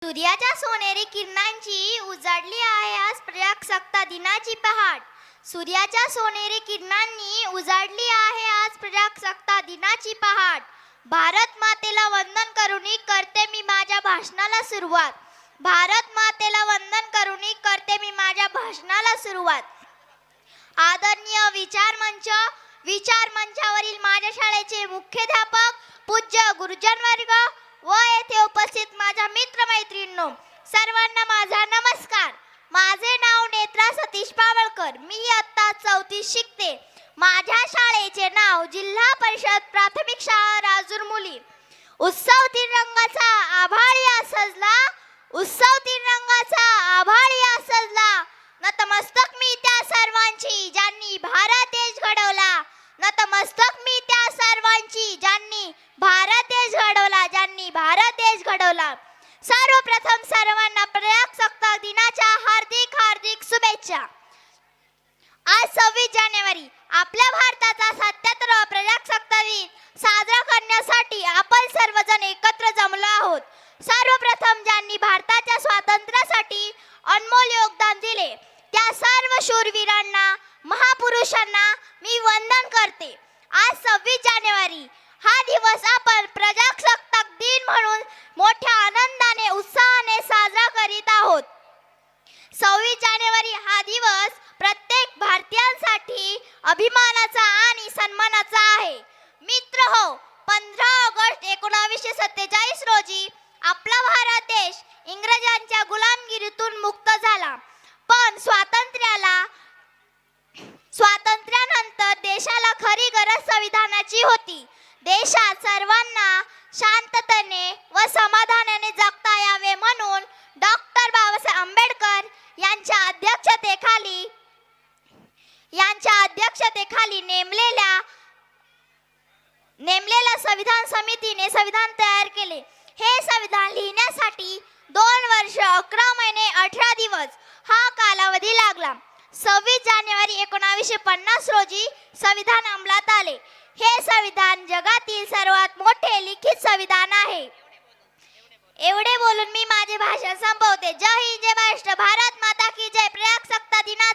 सूर्याच्या सोनेरी किरणांची उजाडली आहे आज प्रजासत्ताक दिनाची पहाट. सूर्याच्या सोनेरी किरणांनी उजाडली आहे आज प्रजासत्ताक दिनाची पहाट. भारत मातेला वंदन करून करते मी माझ्या भाषणाला सुरुवात. भारत मातेला वंदन करून करते मी माझ्या भाषणाला सुरुवात. आदरणीय विचार मंचावरील माझ्या शाळेचे मुख्याध्यापक, पूज्य गुरुजन वर्ग व येथे उपस्थित माझ्या मित्रमैत्रिणींनो, सर्वांना माझा नमस्कार. माझे नाव नेत्रा सतीश पावळकर. मी इयत्ता 4थी शिकते. माझ्या शाळेचे नाव जिल्हा परिषद प्राथमिक शाळा राजूर मुली. उत्सव तीन रंगाचा आभाळ या सजला, उत्सव तीन रंगाचा आभाळ या सजला. नतमस्तक मी त्या सर्वांची ज्यांनी भारत देश घडवला. नतमस्तक मी त्या सर्वांची ज्यांनी भारत देश घडवला, ज्यांनी भारत देश घडवला. सर्वप्रथम सर्वांना प्रजासत्ताक दिनाच्या हार्दिक हार्दिक शुभेच्छा. आज 26 जानेवारी आपल्या भारताचा 77वा प्रजासत्ताक दिन साजरा करण्यासाठी आपण सर्वजण एकत्र जमलो आहोत. सर्वप्रथम ज्यांनी भारताच्या स्वातंत्र्यासाठी अनमोल योगदान दिले त्या सर्व शूरवीरांना, महापुरुषांना मी वंदन करते. आज 26 जानेवारी हा दिवस आपण प्रजासत्ताक दिन म्हणून मोठ्या आनंदाने, उत्साहाने साजरा करीत आहोत. 26 जानेवारी हा दिवस प्रत्येक भारतीयांसाठी अभिमानाचा आणि सन्मानाचा आहे. मित्रहो, 15 ऑगस्ट 1947 रोजी आपला भारत देश इंग्रजांच्या गुलामगिरीतून मुक्त झाला. पण स्वातंत्र्यानंतर देशाला खरी गरज संविधानाची होती. देशात सर्वांना शांततेने व समाधानाने जगता यावे म्हणून डॉक्टर बाबासाहेब आंबेडकर यांच्या अध्यक्षतेखाली नेमलेल्या संविधान समितीने संविधान तयार केले. हे संविधान लिहिण्यासाठी 2 वर्ष 11 महिने 18 दिवस हा कालावधी लागला. 26 जानेवारी 1950 रोजी संविधान अंमलात आले. हे संविधान जगातील सर्वात मोठे लिखित संविधान आहे. एवढे बोलून मी माझे भाषण संपवते. जय हिंद, जय महाराष्ट्र. भारत माता की जय. प्रजासत्ताक दिनाच्या